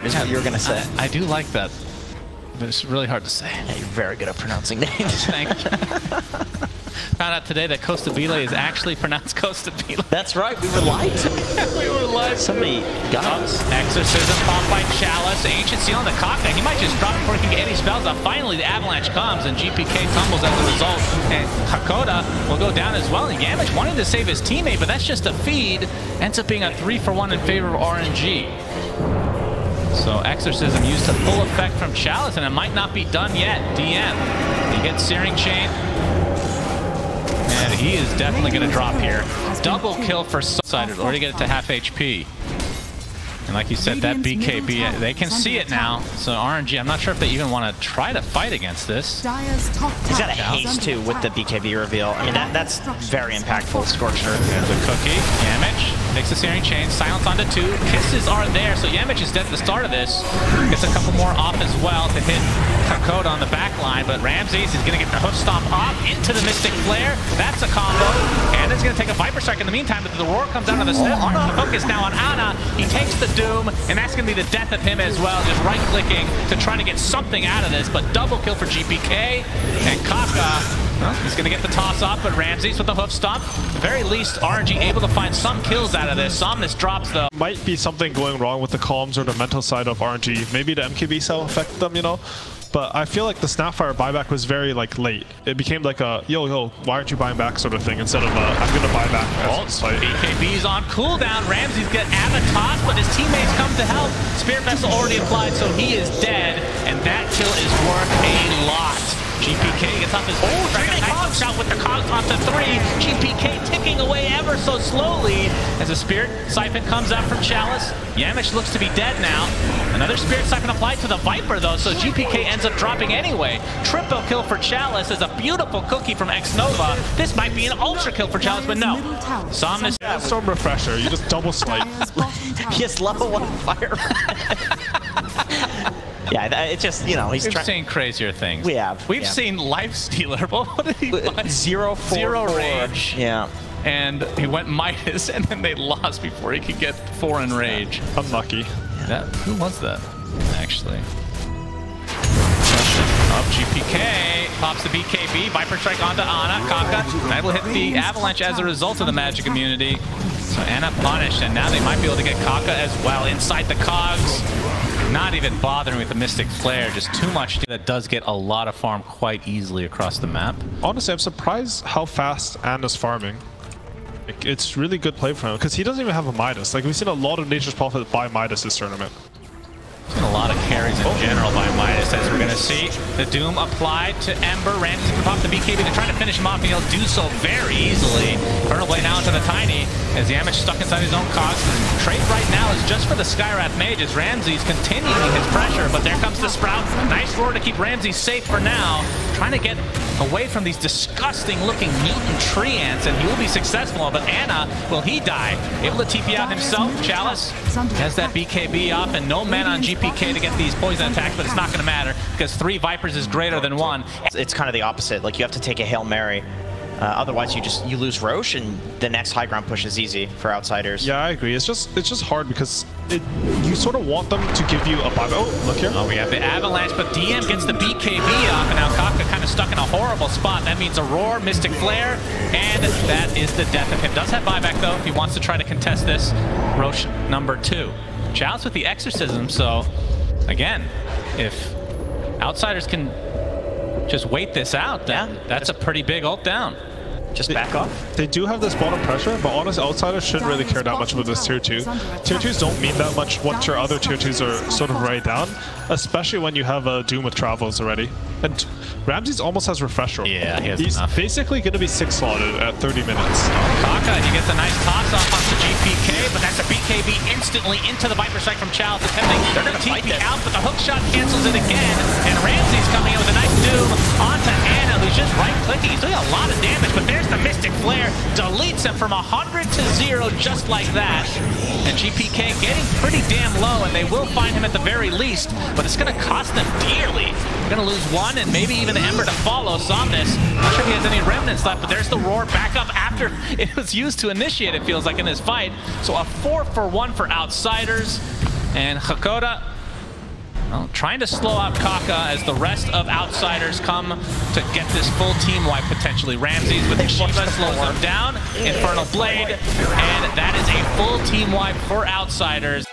is what you're going to say. I do like that, but it's really hard to say. Yeah, you're very good at pronouncing names. Thank you. Found out today that Costa Bile is actually pronounced Costa Bile. That's right, we were lied to. We were lied. Somebody got us. Exorcism popped by Chalice. Ancient Seal on the kaka. He might just drop before he can get any spells off. Finally, the avalanche comes, and GPK tumbles as a result. And Xakoda will go down as well. And yamich wanted to save his teammate, but that's just a feed. Ends up being a 3-for-1 in favor of RNG. So Exorcism used to full effect from Chalice, and it might not be done yet. DM. He gets Searing Chain. And he is definitely going to drop here. Double kill for Outsiders. Already get it to half HP. And like you said, that BKB, they can see it now. So RNG, I'm not sure if they even want to try to fight against this. He's got a haste too with the BKB reveal. I mean, that's very impactful. Scorcher. There's a cookie. Yamich takes the Searing Chain. Silence onto 2. Kisses are there. So Yamich is dead at the start of this. Gets a couple more off as well to hit Xakoda on the back line. But Ramses is going to get the hoof stomp off into the Mystic Flare. That's a combo. And it's going to take a Viper Strike in the meantime. But the roar comes down to the snap. The focus now on Ana. He takes the Doom, and that's going to be the death of him as well. Just right-clicking to try to get something out of this. But double kill for GPK. And Kaka, well, he's going to get the toss off, but Ramses with the hoof stomp. At the very least, RNG able to find some kills out of this. Somnus drops, though. Might be something going wrong with the comms or the mental side of RNG. Maybe the MKB cell affected them, you know? But I feel like the Snapfire buyback was very late. It became like a yo, why aren't you buying back sort of thing instead of I'm gonna buy back as this fight. BKB's on cooldown. Ramses get Avatos, but his teammates come to help. Spirit Vessel already applied, so he is dead, and that kill is worth a lot. GPK gets off his nice shot with the cogs onto 3. GPK ticking away ever so slowly as a Spirit Siphon comes out from Chalice. Yamich looks to be dead now. Another Spirit Siphon applied to the Viper though, so GPK ends up dropping anyway. Triple kill for Chalice as a beautiful cookie from X-Nova. This might be an ultra kill for Chalice, but no. Somnus. Yeah, Storm Refresher, you just double swipe. Yes, level 1 fire. Yeah, it's just, you know, he's We've seen crazier things. We have. We've seen Lifestealer. What did he find? 0 rage. Yeah. And he went Midas, and then they lost before he could get 4 in rage. Unlucky. Who was that, actually? Up GPK, pops the BKB, Viper Strike onto Ana, Kaka, and able to hit the Avalanche as a result of the magic immunity. So Ana punished, and now they might be able to get Kaka as well inside the cogs. Not even bothering with the Mystic Flare, just too much that does get a lot of farm quite easily across the map. Honestly, I'm surprised how fast Ana's farming. It's really good play for him, because he doesn't even have a Midas. Like, we've seen a lot of Nature's Prophet buy Midas this tournament. Seen a lot of carries in general by Midas, as we're going to see. The Doom applied to Ember. Ramses can pop the BKB to try to finish him off, and he'll do so very easily. Infernal Blade now into the Tiny, as Yamich stuck inside his own cogs. The trade right now is just for the Skywrath Mage, as Ramses continuing his pressure, but there comes the Sprout. Nice roar to keep Ramses safe for now. Trying to get away from these disgusting looking mutant tree ants, and he will be successful, but Ana, will he die? Able to TP out himself. Chalice has that BKB off, and no men on GPK to get these poison attacks, but it's not going to matter because 3 Vipers is greater than 1. It's kind of the opposite. Like, you have to take a Hail Mary. Otherwise, you lose Roche, and the next high ground push is easy for Outsiders. Yeah, I agree. It's just hard because you sort of want them to give you a buyback. Oh, look here. Oh, we have the Avalanche, but DM gets the BKB off, and now Kaka kind of stuck in a horrible spot. That means a roar, Mystic Flare, and that is the death of him. Does have buyback though if he wants to try to contest this. Roche number 2. Chalice with the Exorcism, so again, if Outsiders can just wait this out, then that's a pretty big ult down. Just back off. They do have this bottom pressure, but honestly, Outsiders shouldn't really care that much about this tier 2. Tier 2s don't mean that much once your other tier 2s are sort of right down, especially when you have a Doom with Travels already. And Ramses almost has Refresher. Yeah, he has He's enough. Basically going to be 6 slotted at 30 minutes. Kaka, he gets a nice toss off onto GPK, but that's a BKB instantly into the Viper Strike from Chalice, attempting to TP out, but the hook shot cancels it again, and Ramses coming in with a nice Doom onto Ana, who's just right-clicking. He's doing a lot of damage, but there's the Mystic Flare, deletes him from 100 to 0 just like that. And GPK getting pretty damn low, and they will find him at the very least, but it's going to cost them dearly. They're going to lose 1 and maybe even the Ember to follow. Somnus, not sure if he has any remnants left, but there's the roar back up after it was used to initiate, it feels like, in this fight. So a 4-for-1 for Outsiders, and Xakoda Well, trying to slow out Kaka as the rest of Outsiders come to get this full team wipe potentially. Ramses with the Shiva slows them down. Infernal Blade, and that is a full team wipe for Outsiders.